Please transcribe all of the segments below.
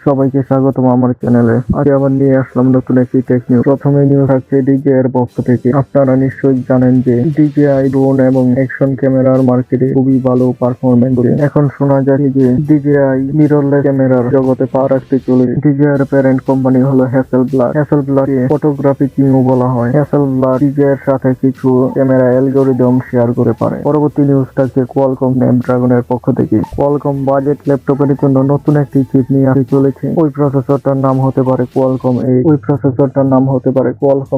সবাইকে স্বাগতম আমার চ্যানেলে। আজ আবার নিয়ে আসলাম নতুন একটি টেক নিউজ। প্রথমে নিউজ থাকছে ডিজে এর পক্ষ থেকে। আপনারা নিশ্চয়ই জানেন যে DJI ড্রোন এবং অ্যাকশন ক্যামেরার মার্কেটে খুবই ভালো পারফরমেন্স করে। এখন শোনা যায় যে DJI মিররলেস ক্যামেরার জগতে পা রাখতে চলেছে। DJI এর প্যারেন্ট কোম্পানি হলো হ্যাসেলব্লাড। হ্যাসেলব্লাডকে ফটোগ্রাফি কিংও বলা হয়। হ্যাসেলব্লাড DJI এর সাথে কিছু ক্যামেরা অ্যালগরিদম শেয়ার করে পারে। পরবর্তী নিউজ থাকছে কোয়ালকম স্ন্যাপড্রাগনের পক্ষ থেকে। কোয়ালকম বাজেট ল্যাপটপের জন্য নতুন একটি চিপ নিয়ে আসতে চলেছে। ওই প্রসেসরটার নাম হতে পারে কোয়ালকম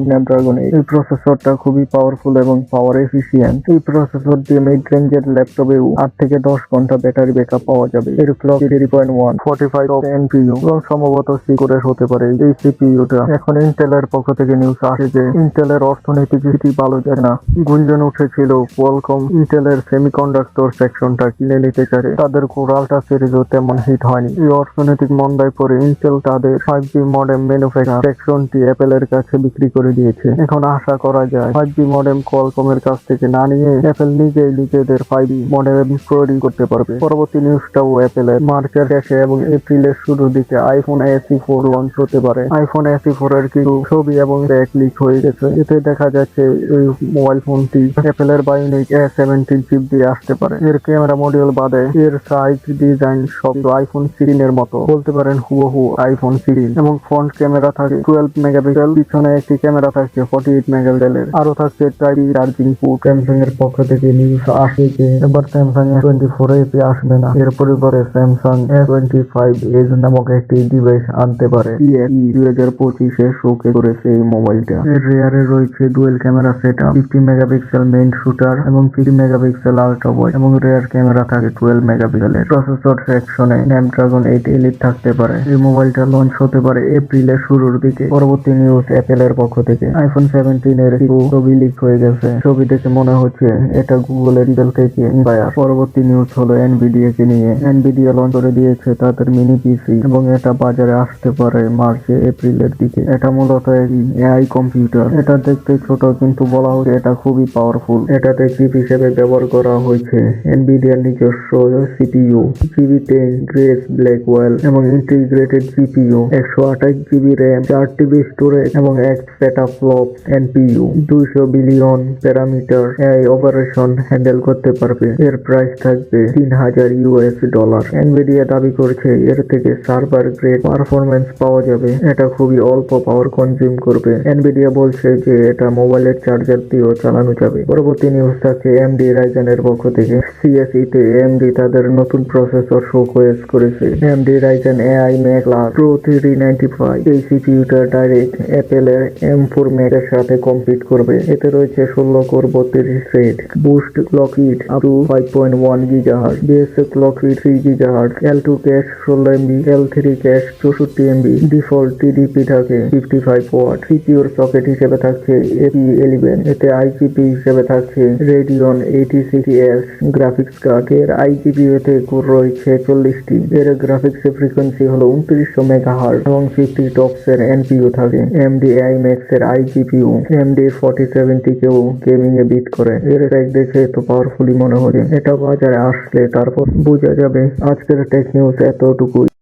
স্ন্যাপড্রাগন 8। এই প্রসেসরটা খুবই পাওয়ারফুল এবং পাওয়ার এফিশিয়েন্ট। এই প্রসেসর দিয়ে মিড রেঞ্জের ল্যাপটপেও 8 থেকে 10 ঘন্টা ব্যাটারি ব্যাকআপ পাওয়া যাবে। এর ক্লক 3.1 45 অফ এনপিইউ এবং সম্ভবত সিকিউর হতে পারে এই সিপিইউটা। এখন ইন্টেলের পক্ষ থেকে নিউজ আসে যে ইন্টেলের অর্থনৈতিক স্থিতি ভালো যায় না। গুঞ্জন উঠেছিল কোয়ালকম ইন্টেলের সেমিকন্ডাক্টর সেকশনটা কিনে নিতে চায়। তাদের কোরালটা সিরিজও তেমন হিট হয়নি। এই অর্থনৈতিক মন্দায় পরে ইন্টেল তাদের 5G মডেম ম্যানুফ্যাকচার সেকশনটি অ্যাপেলের কাছে বিক্রি করে দিয়েছে। এখন আশা করা যায় 5G মডেম কোয়ালকমের কাছ থেকে না নিয়ে অ্যাপেল নিজেই নিজেদের 5G মডেম তৈরি করতে পারবে। পরবর্তী নিউজটাও অ্যাপেলের মার্চের শেষে এবং এপ্রিলের শুরুর দিকে আইফোন SE 4 লঞ্চ হতে পারে। আইফোন SE 4 এর কিছু ছবি এবং ট্র্যাক লিক হয়ে গেছে। এতে দেখা যাচ্ছে এই মোবাইল ফোনটি অ্যাপেলের বায়োনিক A17 চিপ দিয়ে আসতে পারে। এর ক্যামেরা মডিউল বাদে এর সাইজ ডিজাইন সব আইফোন 16 এর মতো, বলতে পারেন হুবহু আইফোন 16। এবং ফ্রন্ট ক্যামেরা থাকে 12 মেগাপিক্সেল, পিছনে একটি ক্যামেরা থাকছে 48 মেগাপিক্সেলের। আরো থাকছে টাইপ চার্জিং পোর্ট। স্যামসাং এর পক্ষ থেকে নিউজ আসে যে এবার স্যামসাং S24 এপি আসবে না। এর পরিবর্তে স্যামসাং S25 এজ নামক একটি ডিভাইস আনতে পারে। 2025 শোকে করেছে এই মোবাইলটা। এর রেয়ারে রয়েছে dual camera setup, 50 megapixel main shooter এবং 50 মেগাপিক্সেল আল্ট্রা ওয়াইড এবং রেয়ার ক্যামেরা থাকে 12 মেগাপিক্সেলের। প্রসেসর সেকশনে স্ন্যাপড্রাগন 8 এলিট থাকতে পারে। এই মোবাইলটা লঞ্চ হতে পারে এপ্রিলের শুরুর দিকে। পরবর্তী নিউজ অ্যাপেলের পক্ষ থেকে। আইফোন 17 এর ছবি লিক হয়ে গেছে। ছবি দেখে মনে হচ্ছে এটা গুগলের রিডেল থেকে ইন্সপায়ার। পরবর্তী নিউজ হলো এনভিডিয়া কে নিয়ে। এনভিডিয়া লঞ্চ করে দিয়েছে তাদের মিনি পিসি এবং এটা বাজারে আসতে পারে মার্চে এপ্রিলের দিকে। এটা মূলত একটি এআই কম্পিউটার। এটা দেখতে ছোট কিন্তু বলা হচ্ছে এটা খুবই পাওয়ারফুল। এটাতে চিপ হিসেবে ব্যবহার করা হয়েছে এনভিডিয়ার নিজস্ব সিপিইউ GB10 গ্রেস ব্ল্যাকওয়েল এবং integrated GPU, 128 GB RAM, 4 TB storage এবং এক petaflop NPU. 200 billion parameter AI operation handle করতে পারবে। এর প্রাইস থাকবে $3000। এনভিডিয়া দাবি করছে এর থেকে সার্ভার গ্রেড পারফরম্যান্স পাওয়া যাবে। এটা খুবই অল্প পাওয়ার কনজিউম করবে। এনভিডিয়া বলছে যে এটা মোবাইলের চার্জার দিয়েও চালানো যাবে। পরবর্তী নিউজ থাকছে AMD Ryzen এর পক্ষ থেকে। CES তে AMD তাদের নতুন প্রসেসর শোকেস করেছে। AMD Ryzen AI Max Pro 395। এই সিপিইউটা ডাইরেক্ট অ্যাপেলের M4 Max এর সাথে কম্পিট করবে। এতে রয়েছে 16 core 32 thread, boost clock speed up to 5.1 GHz, base clock speed 3 GHz, L2 cash 16 MB, L3 cash 64 MB, default TDP থাকে 55 watt. সিপিইউর socket হিসেবে থাকছে AP11। এতে আইজিপি হিসেবে থাকছে Radeon 86S গ্রাফিক্স কার্ড। এর আইজিপিইউ তে কোর রয়েছে 40টি। এর গ্রাফিক্স ফ্রিকোয়েন্সি হলো 2900 মেগাহার্জ এবং 50 টপস এর এনপিইউ থাকে। AMD AI Max এর আইজিপিইউ AMD 4070 কেও গেমিং এ বিট করে। এর ট্র্যাক দেখে তো পাওয়ারফুলি মনে হচ্ছে। এটা বাজারে আসলে তারপর বোঝা যাবে। আজকের টেক নিউজ এতটুকুই।